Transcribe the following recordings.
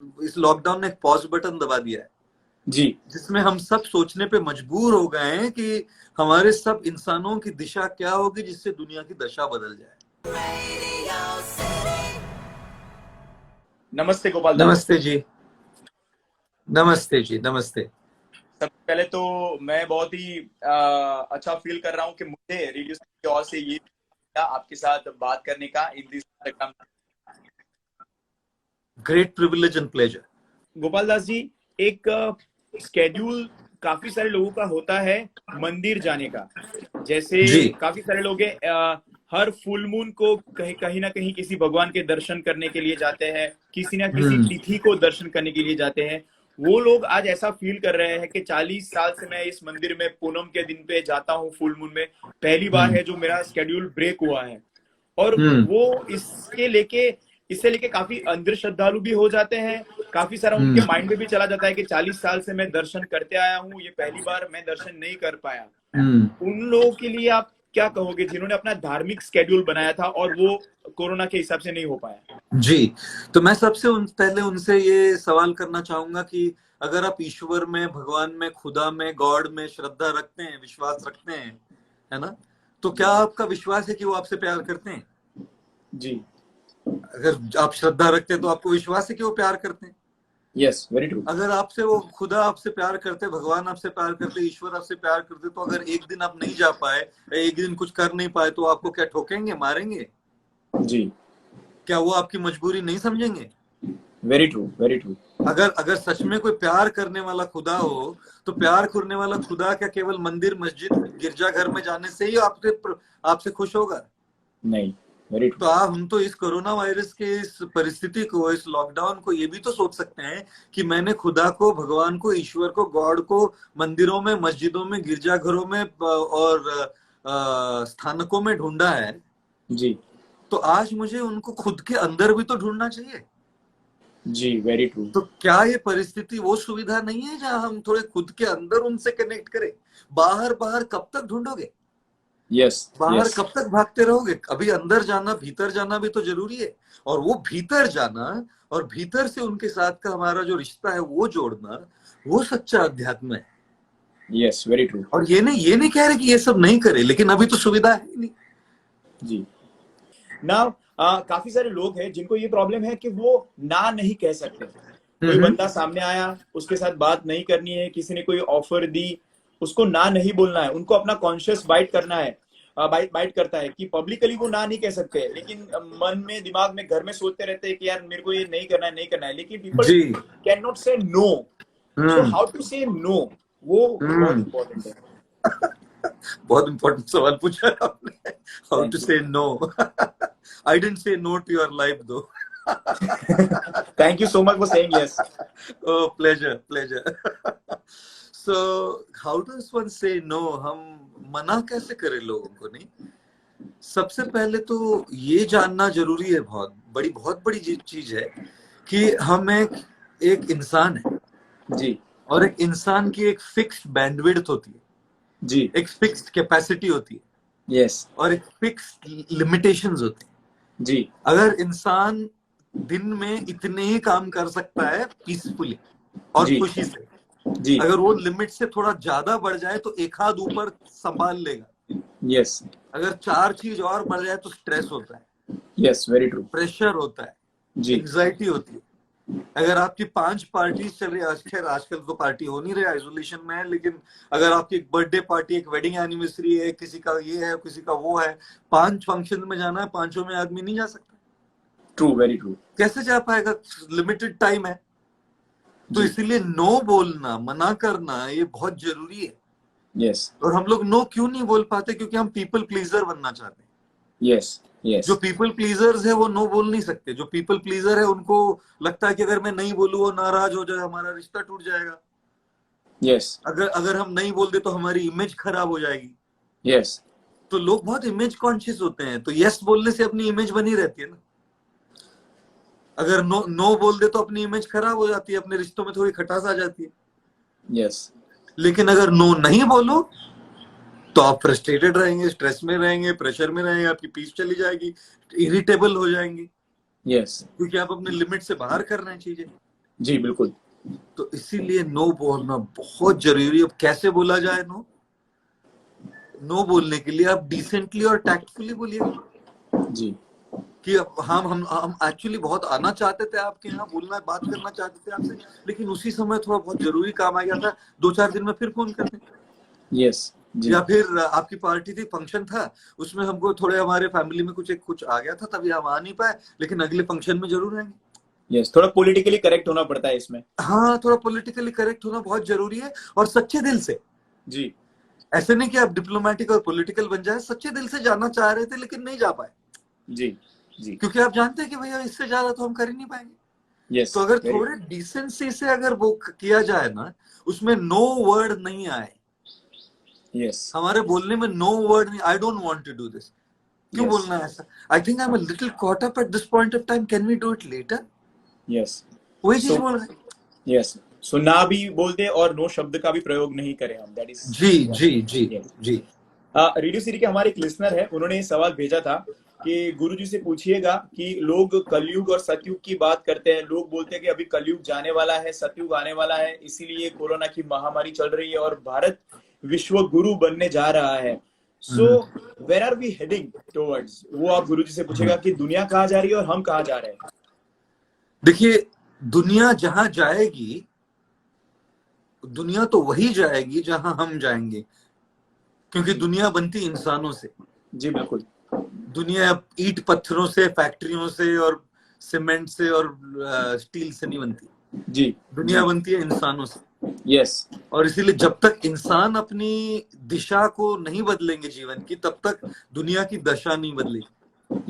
इस लॉकडाउन ने एक पॉज बटन दबा दिया है जी, जिसमें हम सब सोचने पे मजबूर हो गए हैं कि हमारे सब इंसानों की दिशा क्या होगी जिससे दुनिया की दशा बदल जाए। नमस्ते गोपाल दास। नमस्ते जी। नमस्ते जी। नमस्ते। सबसे पहले तो मैं बहुत ही अच्छा फील कर रहा हूँ कि मुझे रेडियो की ओर से ये आपके साथ बात करने का in this programme. Great privilege and pleasure. Gopal Das ji, एक स्केड्यूल काफी सारे लोगों का होता है मंदिर जाने का। जैसे जी। काफी सारे लोग हर फुल मून को कहीं कहीं ना कहीं किसी भगवान के दर्शन करने के लिए जाते हैं, किसी ना किसी तिथि को दर्शन करने के लिए जाते हैं। वो लोग आज ऐसा फील कर रहे हैं कि 40 साल से मैं इस मंदिर में पूनम के दिन पे जाता हूँ, फुल मून में पहली बार है जो मेरा स्केड्यूल ब्रेक हुआ है। और वो इससे लेके काफी अंधश्रद्धालु श्रद्धालु भी हो जाते हैं। काफी सारा उनके माइंड में भी चला जाता है कि 40 साल से मैं दर्शन करते आया हूँ, ये पहली बार मैं दर्शन नहीं कर पाया। उन लोगों के लिए आप क्या कहोगे जिन्होंने अपना धार्मिक स्केड्यूल बनाया था और वो कोरोना के हिसाब से नहीं हो पाया? जी, तो मैं सबसे पहले उनसे ये सवाल करना चाहूंगा कि अगर आप ईश्वर में, भगवान में, खुदा में, गॉड में श्रद्धा रखते हैं, विश्वास रखते हैं, है ना, तो क्या आपका विश्वास है कि वो आपसे प्यार करते हैं? जी, अगर आप श्रद्धा रखते हैं तो आपको विश्वास है कि वो प्यार करते हैं। Yes, very true. अगर आपसे वो खुदा आपसे प्यार करते, भगवान आपसे प्यार करते, ईश्वर आपसे प्यार करते, तो अगर एक दिन आप नहीं जा पाए, एक दिन कुछ कर नहीं पाए, तो आपको क्या ठोकेंगे, मारेंगे? जी, क्या वो आपकी मजबूरी नहीं समझेंगे? Very true, very true. अगर सच में कोई प्यार करने वाला खुदा हो, तो प्यार करने वाला खुदा क्या केवल मंदिर, मस्जिद, गिरजाघर में जाने से ही आपसे खुश होगा? नहीं, वेरी ट्रू। तो हम तो इस कोरोना वायरस के इस परिस्थिति को, इस लॉकडाउन को ये भी तो सोच सकते हैं कि मैंने खुदा को, भगवान को, ईश्वर को, गॉड को मंदिरों में, मस्जिदों में, गिरजाघरों में और स्थानकों में ढूंढा है। जी, तो आज मुझे उनको खुद के अंदर भी तो ढूंढना चाहिए। जी, वेरी ट्रू। तो क्या ये परिस्थिति वो सुविधा नहीं है जहां हम थोड़े खुद के अंदर उनसे कनेक्ट करें? बाहर बाहर कब तक ढूंढोगे? यस, बाहर यस, कब तक भागते रहोगे? अभी अंदर जाना, भीतर जाना भी तो जरूरी है। और वो भीतर जाना और भीतर से उनके साथ का हमारा जो रिश्ता है वो जोड़ना, वो सच्चा अध्यात्म है। Yes, very true. और ये नहीं कह रहे कि ये सब नहीं करे, लेकिन अभी तो सुविधा है नहीं। जी, नाउ काफी सारे लोग हैं जिनको ये प्रॉब्लम है कि वो ना नहीं कह सकते। कोई बंदा सामने आया, उसके साथ बात नहीं करनी है, किसी ने कोई ऑफर दी, उसको ना नहीं बोलना है, उनको अपना कॉन्शियस बाइट करना है, बाइट करता है कि पब्लिकली वो ना नहीं कह सकते, लेकिन मन में, दिमाग में, घर में सोचते रहते हैं कि यार मेरे को ये नहीं करना है, नहीं करना है, लेकिन people can not say no. So how to say no, वो बहुत इंपॉर्टेंट है। बहुत इंपॉर्टेंट सवाल पूछा आपने। How to say no. I didn't say no to your life दो। Thank you so much for saying yes. Oh, pleasure. So how does one say no? हम मना कैसे करें लोगों को? नहीं, सबसे पहले तो ये जानना जरूरी है, बहुत बड़ी चीज है कि हम एक इंसान है जी, और एक इंसान की एक फिक्स्ड बैंडविड्थ होती है जी, एक फिक्स्ड कैपेसिटी होती है यस, और एक फिक्स्ड लिमिटेशंस होती है जी, अगर इंसान दिन में इतने ही काम कर सकता है पीसफुली और जी, खुशी से, जी, अगर वो लिमिट से थोड़ा ज्यादा बढ़ जाए तो एक हाथ ऊपर संभाल लेगा। यस, अगर 4 चीज और बढ़ जाए तो स्ट्रेस होता है, यस, वेरी ट्रू। प्रेशर होता है, जी, एंग्जाइटी होती है। अगर आपकी 5 पार्टीज चल रही है, खैर आजकल तो पार्टी हो नहीं रही, आइसोलेशन में है, लेकिन अगर आपकी एक बर्थडे पार्टी, एक वेडिंग एनिवर्सरी है, किसी का ये है, किसी का वो है, 5 फंक्शन में जाना है, 5 में आदमी नहीं जा सकता। True, very true. कैसे जा पाएगा? लिमिटेड टाइम है। तो इसीलिए नो बोलना, मना करना, ये बहुत जरूरी है। यस, और हम लोग नो क्यों नहीं बोल पाते? क्योंकि हम पीपल प्लीजर बनना चाहते हैं। यस, यस, जो पीपल प्लीजर्स है वो नो बोल नहीं सकते। जो पीपल प्लीजर है उनको लगता है कि अगर मैं नहीं बोलूं वो नाराज हो जाए, हमारा रिश्ता टूट जाएगा। यस, अगर हम नहीं बोल दे तो हमारी इमेज खराब हो जाएगी। यस, तो लोग बहुत इमेज कॉन्शियस होते हैं, तो यस बोलने से अपनी इमेज बनी रहती है ना। अगर नो नो बोल दे तो अपनी इमेज खराब हो जाती है, अपने रिश्तों में थोड़ी खटास आ जाती है। यस, लेकिन अगर नो नहीं बोलो तो आप फ्रस्ट्रेटेड रहेंगे, स्ट्रेस में रहेंगे, प्रेशर में रहेंगे, आपकी पीस चली जाएगी, इरिटेबल हो जाएंगे। यस, क्योंकि आप अपने लिमिट से बाहर कर रहे हैं चीजें। जी बिल्कुल। तो इसीलिए नो बोलना बहुत जरूरी है। अब कैसे बोला जाए नो? नो बोलने के लिए आप डिसेंटली और टैक्टफुली बोलिए जी कि हम एक्चुअली बहुत आना चाहते थे आपके यहाँ, बोलना बात करना चाहते थे आपसे, लेकिन उसी समय थोड़ा बहुत जरूरी काम आ गया था, 2-4 दिन में फिर फोन कर दें। यस जी या फिर आपकी पार्टी थी, फंक्शन था, उसमें हमको थोड़े हमारे फैमिली में कुछ आ गया था, तभी हम आ नहीं पाए, लेकिन अगले फंक्शन में जरूर आएंगे। यस, थोड़ा पॉलिटिकली करेक्ट होना पड़ता है इसमें। हाँ, थोड़ा पॉलिटिकली करेक्ट होना बहुत जरूरी है, और सच्चे दिल से। जी ऐसे नहीं कि आप डिप्लोमेटिक और पॉलिटिकल बन जाए, सच्चे दिल से जाना चाह रहे थे लेकिन नहीं जा पाए, जी जी। क्योंकि आप जानते हैं कि भैया इससे ज्यादा तो हम कर ही नहीं पाएंगे। यस तो अगर वेरी। थोड़े डिसेंसी से अगर वो किया जाए ना, उसमें नो वर्ड नहीं आए, यस हमारे बोलने में नो वर्ड नहीं, I don't want to do this, क्यों यस बोलना है ऐसा, I think I am a little caught up at this point of time, can we do it later, yes. वही चीज सो बोल रहे हैं। यस, सो ना भी बोलते और नो शब्द का भी प्रयोग नहीं करें हम, दैट इज। जी जी जी यस। जी। रेडियो सिटी के हमारे एक लिसनर है, उन्होंने ये सवाल भेजा था कि गुरुजी से पूछिएगा कि लोग कलयुग और सतयुग की बात करते हैं, लोग बोलते हैं कि अभी कलयुग जाने वाला है, सतयुग आने वाला है, इसीलिए कोरोना की महामारी चल रही है और भारत विश्व गुरु बनने जा रहा है। So where are we heading towards, वो आप गुरुजी से पूछेगा कि दुनिया कहाँ जा रही है और हम कहाँ जा रहे हैं। देखिए, दुनिया जहां जाएगी, दुनिया तो वही जाएगी जहां हम जाएंगे, क्योंकि दुनिया बनती इंसानों से। जी बिल्कुल। दुनिया ईंट पत्थरों से, फैक्ट्रियों से और सीमेंट से और स्टील से नहीं बनती, जी दुनिया बनती है इंसानों से। यस और इसीलिए जब तक इंसान अपनी दिशा को नहीं बदलेंगे जीवन की, तब तक दुनिया की दशा नहीं बदलेगी।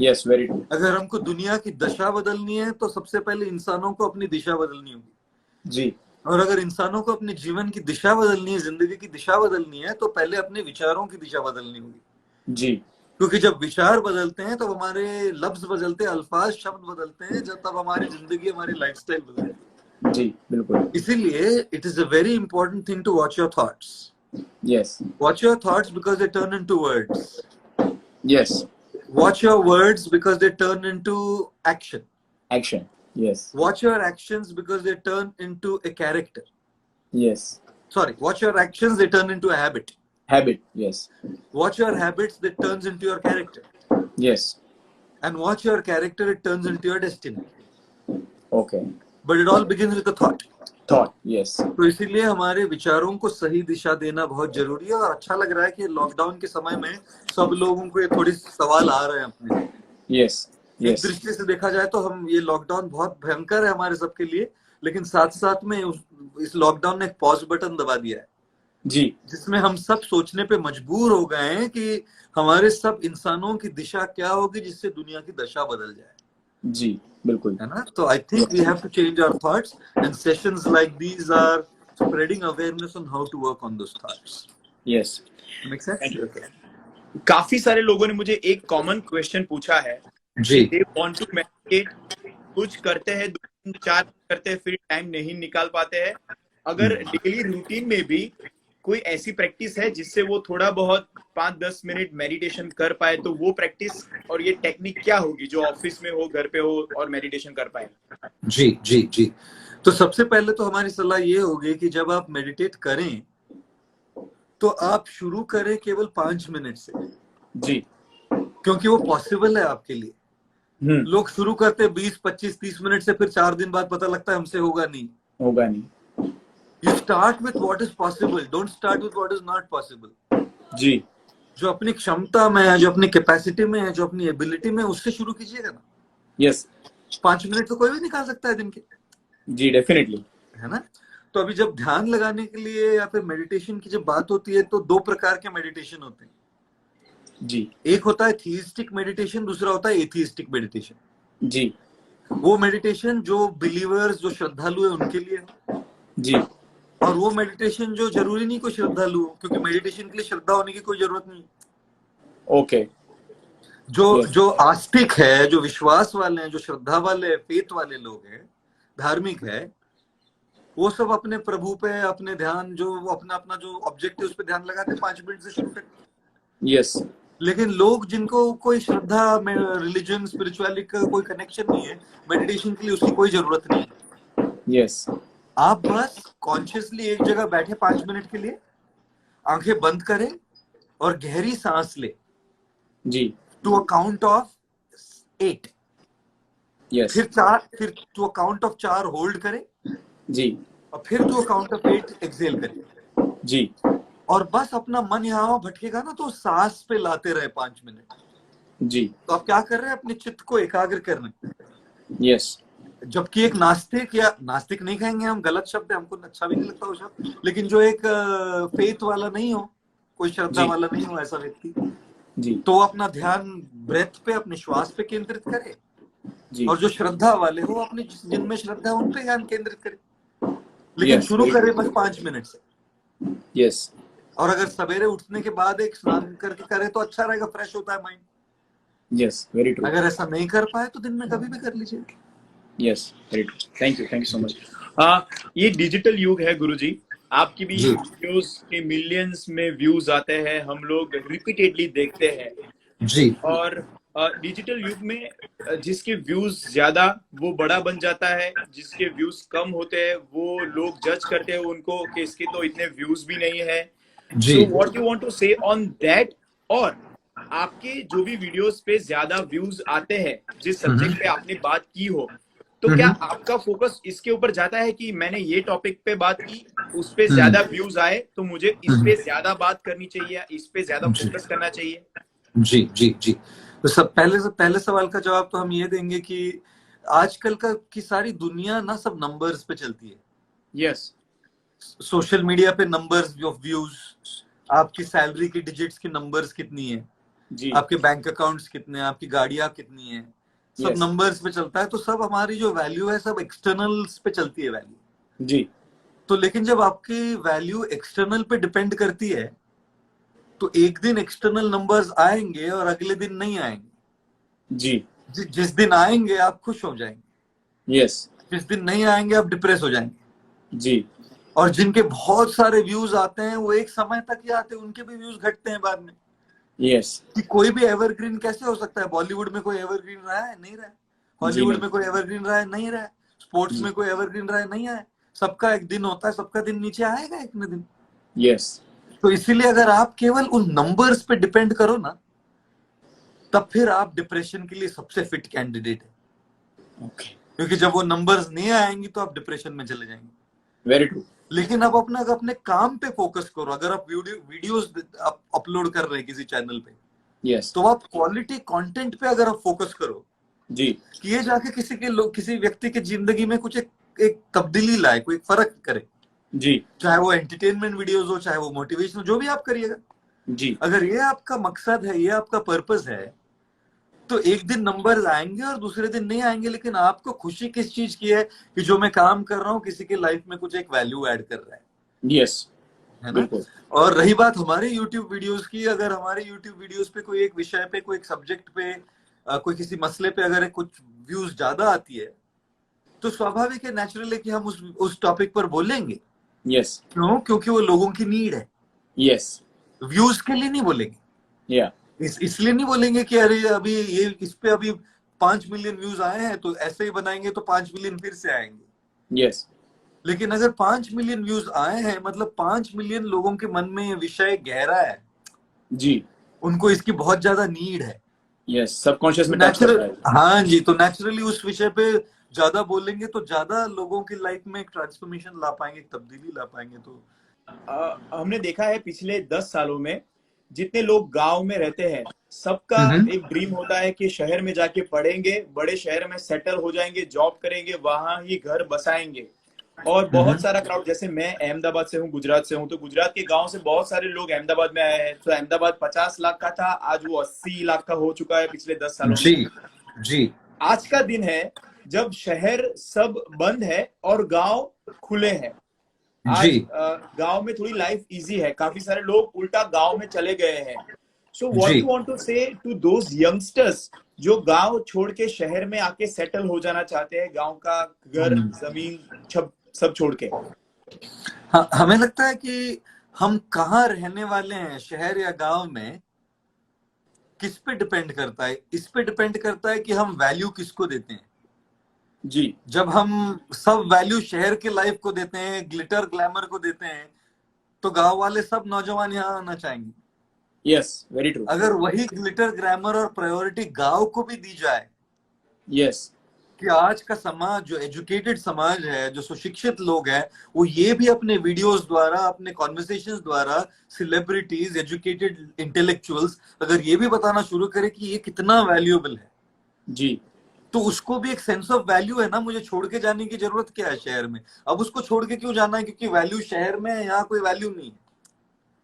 Yes very true. अगर हमको दुनिया की दशा बदलनी है तो सबसे पहले इंसानों को अपनी दिशा बदलनी होगी। जी और अगर इंसानों को अपने जीवन की दिशा बदलनी है, जिंदगी की दिशा बदलनी है, तो पहले अपने विचारों की दिशा बदलनी होगी। जी क्योंकि जब विचार बदलते हैं तब हमारे लफ्ज बदलते हैं, अल्फाज शब्द बदलते हैं, जब तब हमारी जिंदगी, हमारी लाइफस्टाइल बदलती है। जी बिल्कुल। इसीलिए it is a very important thing to watch your thoughts. Yes watch your thoughts because they turn into words. Yes Watch your words because they turn into action. Action. Yes Watch your actions because they turn into a character. Yes Sorry, watch your actions, they turn into a habit. Habit. Yes Watch your habits, that turns into your character. Yes And watch your character, it turns into your destiny. Okay. But it all begins with a thought. Thought. Yes तो इसीलिए हमारे विचारों को सही दिशा देना बहुत जरूरी है। और अच्छा लग रहा है कि लॉकडाउन के समय में सब लोगों को ये थोड़ी सवाल आ रहे हैं अपने। यस एक यस दृष्टि से देखा जाए तो हम, ये लॉकडाउन बहुत भयंकर है हमारे सबके लिए, लेकिन साथ साथ में इस लॉकडाउन ने एक पॉज बटन दबा दिया है, जी जिसमें हम सब सोचने पे मजबूर हो गए हैं कि हमारे सब इंसानों की दिशा क्या होगी जिससे दुनिया की दशा बदल जाए। जी बिल्कुल। है ना? तो I think we have to change our thoughts, and sessions like these are spreading awareness on how to work on those thoughts. Yes make sense? काफी सारे लोगों ने मुझे एक कॉमन क्वेश्चन पूछा है जी। दे वांट टू मेडिटेट, कुछ करते हैं 2-4 करते हैं, फिर टाइम नहीं निकाल पाते हैं। अगर डेली रूटीन में भी कोई ऐसी प्रैक्टिस है जिससे वो थोड़ा बहुत 5-10 मिनट मेडिटेशन कर पाए, तो वो प्रैक्टिस और ये टेक्निक क्या होगी जो ऑफिस में हो, घर पे हो और मेडिटेशन कर पाए? जी जी जी। तो सबसे पहले तो हमारी सलाह ये होगी कि जब आप मेडिटेट करें तो आप शुरू करें केवल 5 मिनट से, जी क्योंकि वो पॉसिबल है आपके लिए। लोग शुरू करते 20, 25, 30 मिनट से, फिर 4 दिन बाद पता लगता है हमसे होगा नहीं। होगा नहीं। You start with what is possible, don't start with what is not possible. जी जो अपनी क्षमता में है, जो अपनी कैपेसिटी में है, जो अपनी एबिलिटी में है, उससे शुरू कीजिएगा ना। यस 5 मिनट तो कोई भी निकाल सकता है दिन के, जी डेफिनेटली। है ना? तो अभी जब ध्यान लगाने के लिए या फिर मेडिटेशन की जब बात होती है तो 2 प्रकार के मेडिटेशन होते हैं। जी एक होता है थीइस्टिक मेडिटेशन, दूसरा होता है एथीइस्टिक मेडिटेशन। जी वो मेडिटेशन जो बिलीवर्स, जो श्रद्धालु है उनके लिए है। जी और वो मेडिटेशन जो जरूरी नहीं कोई श्रद्धालु हो, क्योंकि मेडिटेशन के लिए श्रद्धा होने की कोई जरूरत नहीं। ओके। जो आस्तिक है, जो विश्वास वाले हैं, जो श्रद्धा वाले, फेथ वाले लोग हैं, धार्मिक है, वो सब अपने प्रभु पे, अपने ध्यान, जो अपना अपना जो ऑब्जेक्टिव उस पे ध्यान लगाते 5 मिनट से शुरू करते। यस लेकिन लोग जिनको कोई श्रद्धा में, रिलीजन, स्पिरिचुअलिटी का कोई कनेक्शन नहीं है, मेडिटेशन के लिए उसकी कोई जरूरत नहीं है। यस आप बस कॉन्शियसली एक जगह बैठे 5 मिनट के लिए, आंखें बंद करें और गहरी सांस ले जी to a count of 8। Yes फिर to a count of 4 hold करें जी और फिर to a count of 8 exhale करें। जी और बस अपना मन यहाँ वहां भटकेगा ना तो सांस पे लाते रहे 5 मिनट। जी तो आप क्या कर रहे हैं, अपने चित्त को एकाग्र कर रहे हैं। यस जबकि एक नास्तिक, या नास्तिक नहीं कहेंगे हम, गलत शब्द है, हमको अच्छा भी नहीं लगता वो शब्द, लेकिन जो एक फेथ वाला नहीं हो, कोई श्रद्धा जी वाला नहीं हो ऐसा व्यक्ति, जी तो वो अपना ध्यान ब्रेथ पे, अपने श्वास पे केंद्रित करे। जी और जो श्रद्धा वाले हो, अपने जिनमें श्रद्धा है उन पे ध्यान केंद्रित करे। लेकिन यस शुरू करें बस 5 मिनट से। यस और अगर सवेरे उठने के बाद एक स्नान करके करे तो अच्छा रहेगा, फ्रेश होता है माइंड। यस वेरी ट्रू अगर ऐसा नहीं कर पाए तो दिन में कभी भी कर लीजिए। Yes very true thank you so much. ये डिजिटल युग है गुरुजी, आपकी भी जी वीडियोस के मिलियंस में व्यूज आते हैं, हम लोग रिपीटेडली देखते हैं। जी और डिजिटल युग में जिसके व्यूज ज्यादा वो बड़ा बन जाता है, जिसके व्यूज कम होते हैं वो लोग जज करते हैं उनको कि इसके तो इतने व्यूज भी नहीं है। जी so what you want to say on that? और आपके जो भी वीडियोस पे ज्यादा व्यूज आते हैं, जिस सब्जेक्ट पे आपने बात की हो, तो क्या आपका फोकस इसके ऊपर जाता है कि मैंने ये टॉपिक पे बात की, उस पे ज्यादा व्यूज आए तो मुझे इस पे ज्यादा बात करनी चाहिए, इस पे ज्यादा जी फोकस करना चाहिए? जी जी जी। तो पहले सवाल का जवाब तो हम ये देंगे कि आजकल की सारी दुनिया ना सब नंबर्स पे चलती है। यस सोशल मीडिया पे नंबर्स ऑफ व्यूज, आपकी सैलरी की डिजिट्स की नंबर्स कितनी है, जी आपके बैंक अकाउंट्स कितने हैं, आपकी गाड़ियां कितनी है, सब यस नंबर्स पे चलता है। तो सब हमारी जो वैल्यू है सब एक्सटर्नल्स पे चलती है वैल्यू। जी तो लेकिन जब आपकी वैल्यू एक्सटर्नल पे डिपेंड करती है तो एक दिन एक्सटर्नल नंबर्स आएंगे और अगले दिन नहीं आएंगे। जी जिस दिन आएंगे आप खुश हो जाएंगे, यस जिस दिन नहीं आएंगे आप डिप्रेस हो जाएंगे। जी और जिनके बहुत सारे व्यूज आते हैं वो एक समय तक ही आते हैं, उनके भी व्यूज घटते हैं बाद में। यस कि कोई भी एवरग्रीन कैसे हो सकता है? बॉलीवुड में कोई एवरग्रीन रहा है? नहीं रहा है। जी हॉलीवुड नहीं में कोई एवरग्रीन रहा है? नहीं रहा है। स्पोर्ट्स जी में कोई एवरग्रीन रहा है? नहीं है। सबका एक दिन होता है, सबका दिन नीचे आएगा एक न दिन। यस तो इसीलिए अगर आप केवल उन नंबर्स पे डिपेंड करो ना, तब फिर आप डिप्रेशन के लिए सबसे फिट कैंडिडेट है। ओके क्योंकि जब वो नंबर्स नहीं आएंगी तो आप डिप्रेशन में चले जाएंगे। वेरी ट्रू लेकिन आप अपने काम पे फोकस करो। अगर आप वीडियोस अपलोड कर रहे हैं किसी चैनल पे, यस तो आप क्वालिटी कंटेंट पे अगर आप फोकस करो जी कि ये जाके किसी व्यक्ति की जिंदगी में कुछ एक तब्दीली लाए, कोई फर्क करे। जी चाहे वो एंटरटेनमेंट वीडियोस हो, चाहे वो मोटिवेशनल, जो भी आप करिएगा, जी अगर ये आपका मकसद है, ये आपका पर्पस है, तो एक दिन नंबर आएंगे और दूसरे दिन नहीं आएंगे। लेकिन आपको खुशी किस चीज की है कि जो मैं काम कर रहा हूँ किसी की लाइफ में कुछ एक वैल्यू ऐड कर रहा है यस ना। बिल्कुल और रही बात हमारे YouTube वीडियोस की, अगर हमारे YouTube वीडियोस पे कोई एक विषय पे, कोई एक सब्जेक्ट पे, कोई किसी मसले पे अगर कुछ व्यूज ज्यादा आती है, तो स्वाभाविक है, नेचुरल है कि हम उस टॉपिक पर बोलेंगे। यस क्यों? क्योंकि वो लोगों की नीड है। यस व्यूज के लिए नहीं बोलेंगे। या इसलिए नहीं बोलेंगे कि अरे अभी ये इस पे अभी 5 मिलियन व्यूज आए हैं तो ऐसे ही बनाएंगे तो 5 मिलियन फिर से आएंगे। यस लेकिन अगर 5 मिलियन व्यूज आए हैं, मतलब 5 मिलियन लोगों के मन में ये विषय गहरा है, जी उनको इसकी बहुत ज्यादा नीड है। यस सबकॉन्शियस तो में टच करता है। हाँ जी, तो नेचुरली उस विषय पे ज्यादा बोलेंगे तो ज्यादा लोगों की लाइफ में एक ट्रांसफॉर्मेशन ला पाएंगे, एक तब्दीली ला पाएंगे। तो हमने देखा है पिछले 10 सालों में जितने लोग गांव में रहते हैं, सबका एक ड्रीम होता है कि शहर में जाके पढ़ेंगे, बड़े शहर में सेटल हो जाएंगे, जॉब करेंगे, वहां ही घर बसाएंगे। और बहुत सारा क्राउड, जैसे मैं अहमदाबाद से हूँ, गुजरात से हूँ, तो गुजरात के गांव से बहुत सारे लोग अहमदाबाद में आए हैं। तो अहमदाबाद 50 लाख का था, आज वो 80 लाख का हो चुका है पिछले 10 सालों में। जी जी आज का दिन है जब शहर सब बंद है और गांव खुले हैं। आज जी गांव में थोड़ी लाइफ इजी है, काफी सारे लोग उल्टा गांव में चले गए हैं। सो व्हाट जी you want to say to those youngsters जो गांव छोड़ के शहर में आके सेटल हो जाना चाहते हैं, गांव का घर जमीन सब छोड़ के? हाँ, हमें लगता है कि हम कहाँ रहने वाले हैं, शहर या गांव में, किस पे डिपेंड करता है? इस पे डिपेंड करता है कि हम वैल्यू किसको देते हैं। जी जब हम सब वैल्यू शहर के लाइफ को देते हैं, ग्लिटर ग्लैमर को देते हैं, तो गांव वाले सब नौजवान यहाँ आना चाहेंगे। Yes, very true. अगर वही ग्लिटर ग्लैमर और प्रायोरिटी गांव को भी दी जाए, यस कि आज का समाज जो एजुकेटेड समाज है, जो सुशिक्षित लोग हैं, वो ये भी अपने वीडियोस द्वारा, अपने कॉन्वर्सेशंस द्वारा, सेलिब्रिटीज, एजुकेटेड इंटेलेक्चुअल्स अगर ये भी बताना शुरू करे कि ये कितना वैल्यूएबल है, जी तो उसको भी एक सेंस ऑफ वैल्यू है ना, मुझे छोड़ के जाने की जरूरत क्या है शहर में। अब उसको छोड़ के क्यों जाना है, क्योंकि वैल्यू शहर में है, यहाँ कोई वैल्यू नहीं है।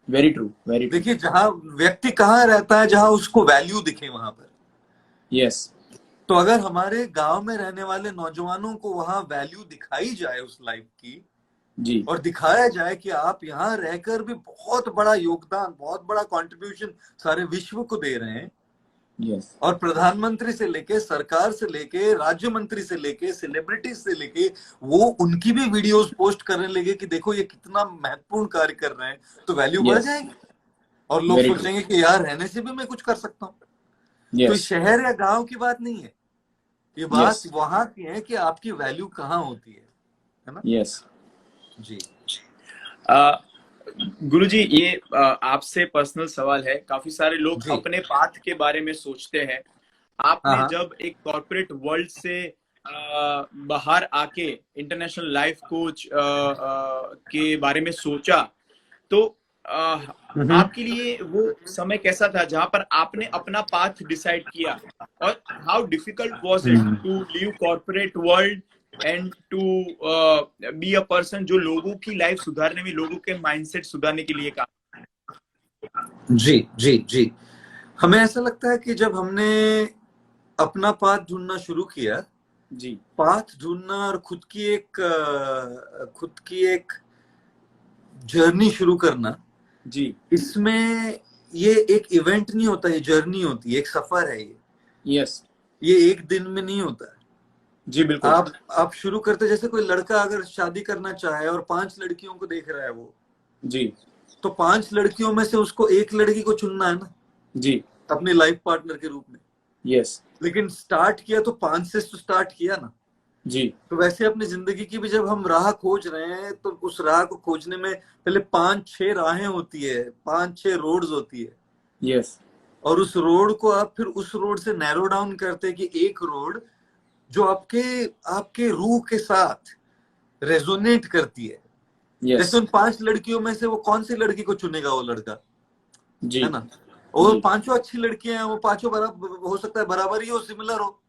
Very true, very true. देखिए, जहां व्यक्ति कहाँ रहता है, जहां उसको वैल्यू दिखे वहां पर। यस तो अगर हमारे गांव में रहने वाले नौजवानों को वहां वैल्यू दिखाई जाए उस लाइफ की, जी और दिखाया जाए कि आप यहाँ रहकर भी बहुत बड़ा योगदान, बहुत बड़ा कंट्रीब्यूशन सारे विश्व को दे रहे हैं, यस और प्रधानमंत्री से लेके, सरकार से लेके, राज्य मंत्री से लेके, सेलिब्रिटीज से लेके, वो उनकी भी वीडियोस पोस्ट करने लगे कि देखो ये कितना महत्वपूर्ण कार्य कर रहे हैं, तो वैल्यू बढ़ यस, जाएगी और लोग वेरी ट्रू। सोचेंगे कि यार रहने से भी मैं कुछ कर सकता हूँ। तो ये यस शहर या गांव की बात नहीं है, ये बात यस वहां की है कि आपकी वैल्यू कहाँ होती है ना। यस। जी गुरुजी, ये आपसे पर्सनल सवाल है। काफी सारे लोग जी। अपने पाथ के बारे में सोचते हैं। हाँ आपने हाँ। जब एक कॉर्पोरेट वर्ल्ड से बाहर आके इंटरनेशनल लाइफ कोच के बारे में सोचा, तो आपके लिए वो समय कैसा था जहां पर आपने अपना पाथ डिसाइड किया, और how difficult was it to leave corporate world and to be a person जो लोगों की लाइफ सुधारने में, लोगों के माइंडसेट सुधारने के लिए काम। जी जी जी। हमें ऐसा लगता है कि जब हमने अपना पाथ ढूंढना शुरू किया, जी पाथ ढूंढना और खुद की एक जर्नी शुरू करना, जी इसमें ये एक इवेंट नहीं होता, ये जर्नी होती है, एक सफर है ये। यस ये एक दिन में नहीं होता। जी बिल्कुल। आप शुरू करते, जैसे कोई लड़का अगर शादी करना चाहे और 5 लड़कियों को देख रहा है वो, जी तो 5 लड़कियों में से उसको एक लड़की को चुनना है ना जी अपनी लाइफ पार्टनर के रूप में। यस लेकिन स्टार्ट किया तो 5 से तो स्टार्ट किया ना। जी तो वैसे अपनी जिंदगी की भी जब हम राह खोज रहे हैं, तो उस राह को खोजने में पहले 5-6 राहें होती है, 5-6 रोड्स होती है। यस और उस रोड को आप फिर उस रोड से नैरो डाउन करते हैं कि एक रोड जो आपके आपके रूह के साथ रेजोनेट करती है। यस जैसे उन 5 लड़कियों में से वो कौन सी लड़की को चुनेगा, वो लड़का, जी है ना। और जी 5 अच्छी लड़कियां हैं, वो 5 बराबर हो सकता है, बराबर ही हो, सिमिलर हो,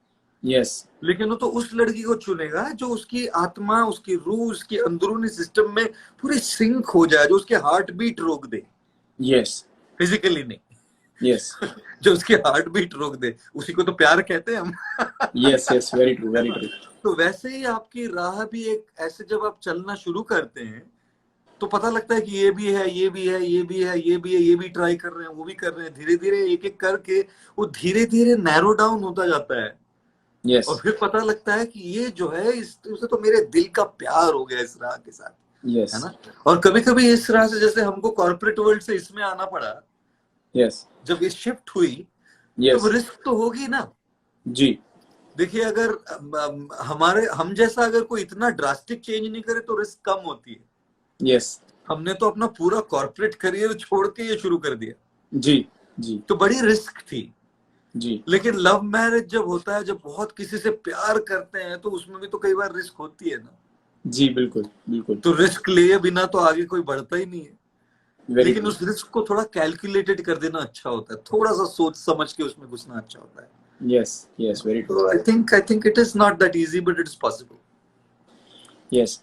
यस लेकिन वो तो उस लड़की को चुनेगा जो उसकी आत्मा, उसकी रूह, उसकी अंदरूनी सिस्टम में पूरी सिंक हो जाए, जो उसके हार्ट बीट रोक दे। यस फिजिकली नहीं, यस जो उसकी हार्ट बीट रोक दे, उसी को तो प्यार कहते हैं हम। Yes yes, very true, very true. तो वैसे ही आपकी राह भी एक ऐसे, जब आप चलना शुरू करते हैं तो पता लगता है कि ये भी है, ये भी है, ये भी है, ये भी है, ये भी ट्राई कर रहे हैं, वो भी कर रहे हैं। धीरे धीरे एक एक करके वो धीरे धीरे नैरो डाउन होता जाता है। यस और फिर पता लगता है कि ये जो है, इससे तो मेरे दिल का प्यार हो गया इस राह के साथ, यस है ना। और कभी कभी इस राह से, जैसे हमको कॉर्पोरेट वर्ल्ड से इसमें आना पड़ा, यस जब ये शिफ्ट हुई, यस तो रिस्क तो होगी ना। जी देखिए, अगर हम जैसा अगर कोई इतना ड्रास्टिक चेंज नहीं करे तो रिस्क कम होती है। यस हमने तो अपना पूरा कॉर्पोरेट करियर छोड़ के ये शुरू कर दिया, जी जी तो बड़ी रिस्क थी। जी लेकिन लव मैरिज जब होता है, जब बहुत किसी से प्यार करते हैं, तो उसमें भी तो कई बार रिस्क होती है ना। जी बिल्कुल बिल्कुल, तो रिस्क लिए बिना तो आगे कोई बढ़ता ही नहीं है। वेरी लेकिन ट्रू। उस रिस्क को थोड़ा कैलकुलेटेड कर देना अच्छा होता है, थोड़ा सा सोच समझ के उसमें घुसना अच्छा होता है। Yes yes, very true. तो I think it is not that easy, but it is possible. Yes,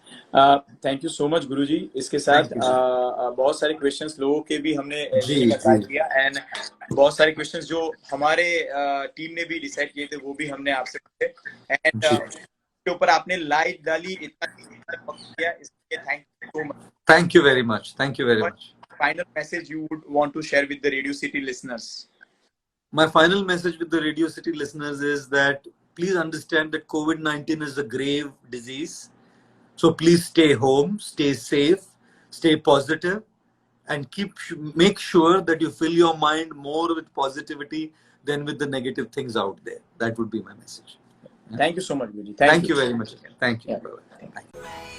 thank you so much Guruji. इसके साथ बहुत सारे क्वेश्चंस लोगों के भी हमने लेने का ट्राई किया, एंड बहुत सारे क्वेश्चंस जो हमारे टीम ने भी डिसाइड किए थे वो भी हमने आपसे पूछे, एंड के ऊपर आपने लाइट डाली, इतना किया, इसके लिए thank you so much. Thank you very much, thank you very much. Final message you would want to share with the Radio City listeners? My final message with the Radio City listeners is that please understand that COVID-19 is a grave disease. So please stay home, stay safe, stay positive, and make sure that you fill your mind more with positivity than with the negative things out there. That would be my message. Thank you so much, Guruji. Thank you very much again. Thank you. Yeah. Bye-bye. Thank you.